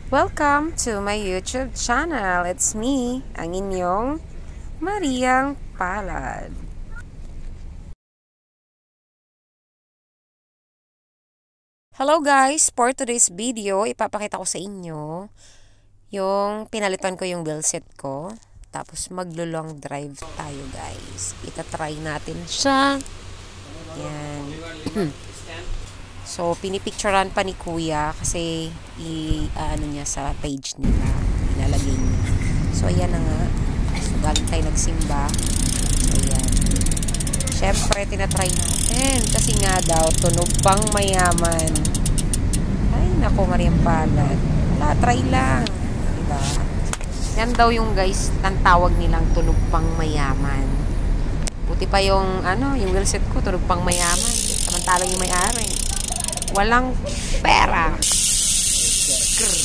Welcome to my YouTube channel. It's me, ang inyong Mariang Palad. Hello guys! For today's video, ipapakita ko sa inyo yung pinalitan ko yung wheel set ko. Tapos maglo-long drive tayo guys. Itatry natin siya. Yan. So, pinipicturean pa ni Kuya kasi ano niya sa page nila. Ilalagay niya. So, ayan na nga. So, galing tayo nagsimba. So, ayan. Siyempre, tinatry natin. Kasi nga daw, tunog pang mayaman. Ay, naku, Mariang Palad. Wala, try lang. Diba? Yan daw yung guys, ang tawag nilang tunog pang mayaman. Buti pa yung, yung wheelset ko, tunog pang mayaman. Samantalang yung may-ari. Walang pera. Grr.